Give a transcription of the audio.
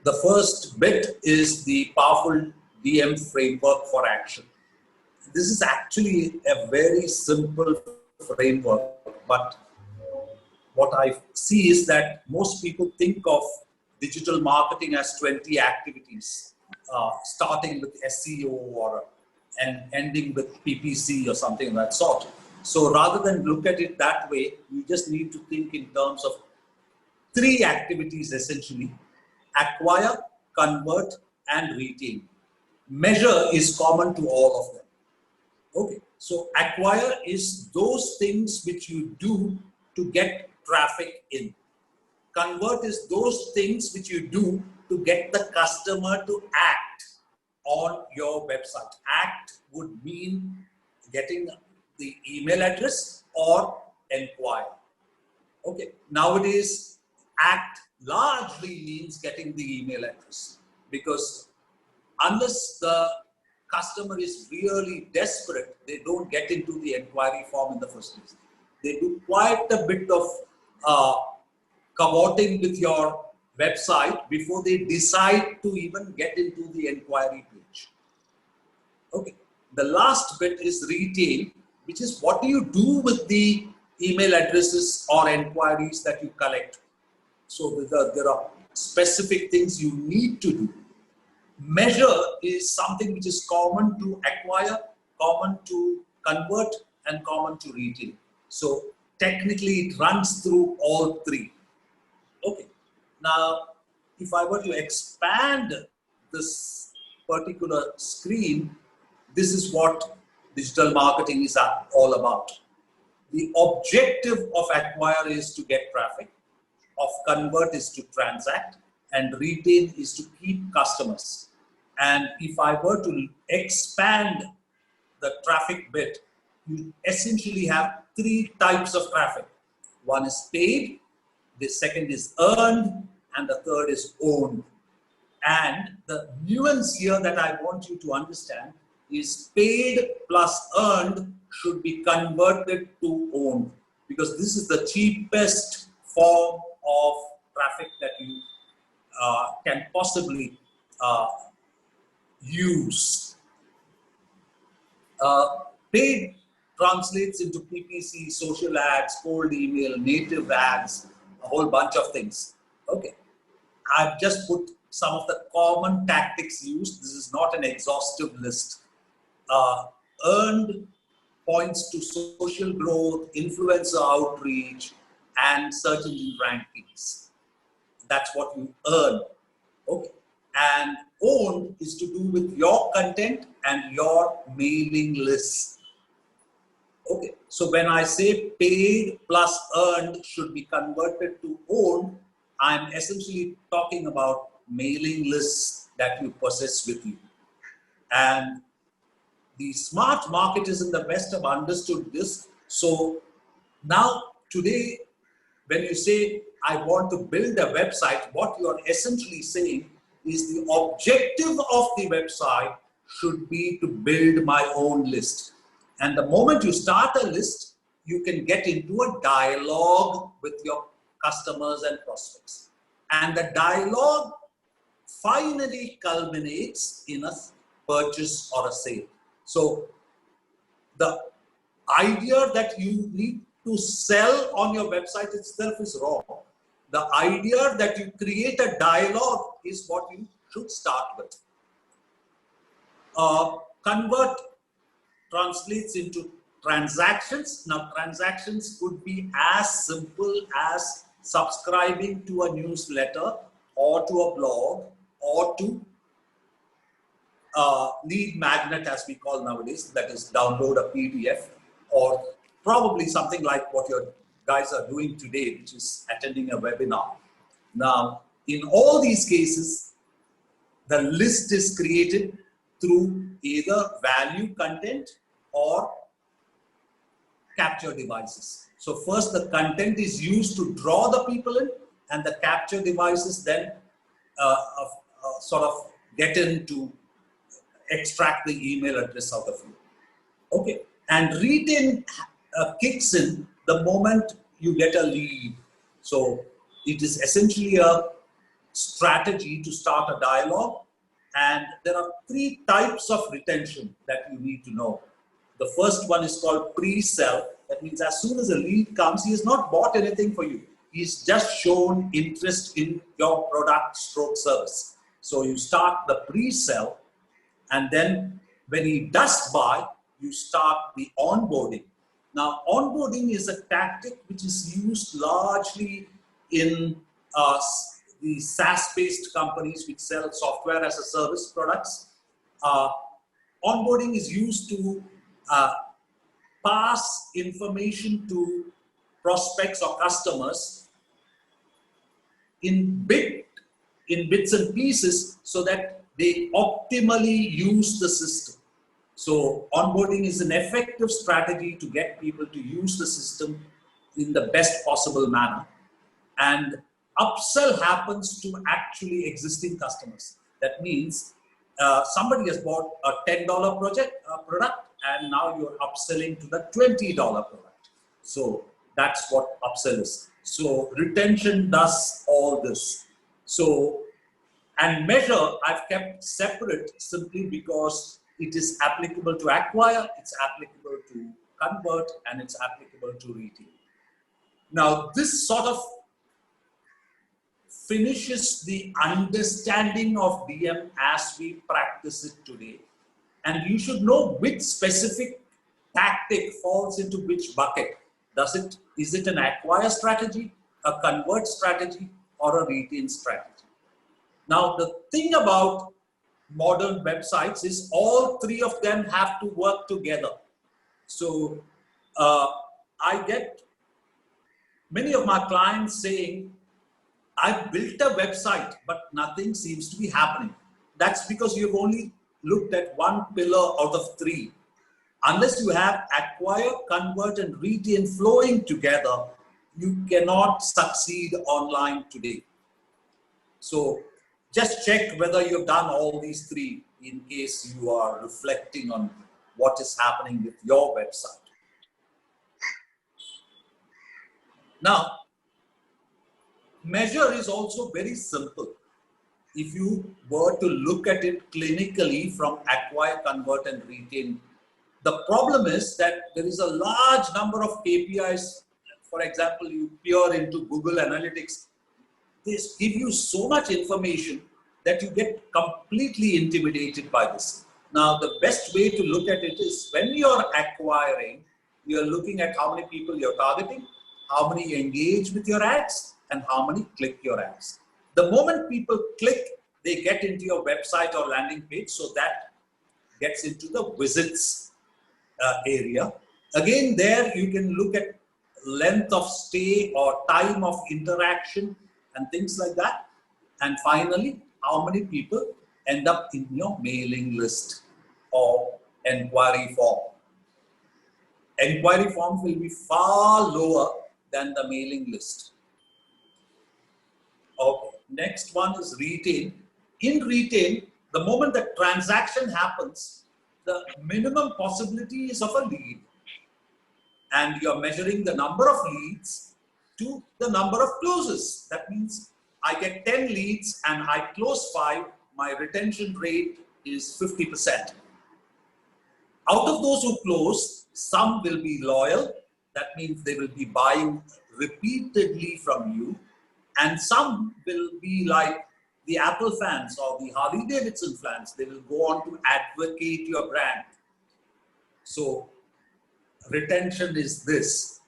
The first bit is the powerful DM framework for action. This is actually a very simple framework, but what I see is that most people think of digital marketing as 20 activities, starting with SEO and ending with PPC or something of that sort. So rather than look at it that way, you just need to think in terms of 3 activities essentially: acquire, convert, and retain. Measure is common to all of them. Okay, so acquire is those things which you do to get traffic in. Convert is those things which you do to get the customer to act on your website. Act would mean getting the email address or inquire. Okay, nowadays act largely means getting the email address, because unless the customer is really desperate, they don't get into the inquiry form in the first place. They do quite a bit of cavorting with your website before they decide to even get into the inquiry page. Okay, the last bit is retain, which is what do you do with the email addresses or inquiries that you collect. So there are specific things you need to do. Measure is something which is common to acquire, common to convert, and common to retain. So technically it runs through all 3. Okay. Now, if I were to expand this particular screen, this is what digital marketing is all about. The objective of acquire is to get traffic, of convert is to transact, and retain is to keep customers. And if I were to expand the traffic bit, you essentially have 3 types of traffic. One is paid, the second is earned, and the third is owned. And the nuance here that I want you to understand is paid plus earned should be converted to owned, because this is the cheapest form of traffic that you can possibly use. Paid translates into PPC, social ads, cold email, native ads, a whole bunch of things. Okay, I've just put some of the common tactics used. This is not an exhaustive list. Earned points to social growth, influencer outreach, and search engine rankings. That's what you earn. Okay. And owned is to do with your content and your mailing list. Okay, so when I say paid plus earned should be converted to owned, I'm essentially talking about mailing lists that you possess with you. And the smart marketers in the West have understood this. So now today, when you say, I want to build a website, what you are essentially saying is the objective of the website should be to build my own list. And the moment you start a list, you can get into a dialogue with your customers and prospects. And the dialogue finally culminates in a purchase or a sale. So the idea that you need to sell on your website itself is wrong. The idea that you create a dialogue is what you should start with. Convert translates into transactions. Now, transactions could be as simple as subscribing to a newsletter or to a blog or to lead magnet, as we call nowadays, that is download a PDF, or probably something like what your guys are doing today, which is attending a webinar. Now, in all these cases, the list is created through either value content or capture devices. So first the content is used to draw the people in, and the capture devices then sort of get in to extract the email address out of you. Okay, and retain kicks in the moment you get a lead. So it is essentially a strategy to start a dialogue. And there are 3 types of retention that you need to know. The first one is called pre-sell. That means as soon as a lead comes, he has not bought anything for you. He's just shown interest in your product stroke service. So you start the pre-sell, and then when he does buy, you start the onboarding. Now, onboarding is a tactic which is used largely in the SaaS-based companies which sell software as a service products. Onboarding is used to pass information to prospects or customers in bits and pieces so that they optimally use the system. So onboarding is an effective strategy to get people to use the system in the best possible manner. And upsell happens to actually existing customers. That means somebody has bought a $10 product, and now you're upselling to the $20 product. So that's what upsell is. So retention does all this. So, and measure I've kept separate simply because it is applicable to acquire, it's applicable to convert, and it's applicable to retain. Now, this sort of finishes the understanding of DM as we practice it today. And you should know which specific tactic falls into which bucket. Is it an acquire strategy, a convert strategy, or a retain strategy? Now, the thing about modern websites is all 3 of them have to work together. So I get many of my clients saying, I've built a website, but nothing seems to be happening. That's because you've only looked at one pillar out of 3. Unless you have acquire, convert, and retain flowing together, you cannot succeed online today. So just check whether you've done all these 3 in case you are reflecting on what is happening with your website. Now, measure is also very simple. If you were to look at it clinically from acquire, convert, and retain, the problem is that there is a large number of KPIs. For example, you peer into Google Analytics. They give you so much information that you get completely intimidated by this. Now, the best way to look at it is when you're acquiring, you're looking at how many people you're targeting, how many engage with your ads, and how many click your ads. The moment people click, they get into your website or landing page, so that gets into the visits area. Again, there you can look at length of stay or time of interaction and things like that. And finally, how many people end up in your mailing list or enquiry form. Enquiry forms will be far lower than the mailing list. Okay, next one is retain. In retain, the moment the transaction happens, the minimum possibility is of a lead. And you're measuring the number of leads to the number of closes. That means I get 10 leads and I close 5, my retention rate is 50%. Out of those who close, some will be loyal. That means they will be buying repeatedly from you. And some will be like the Apple fans or the Harley-Davidson fans. They will go on to advocate your brand. So retention is this.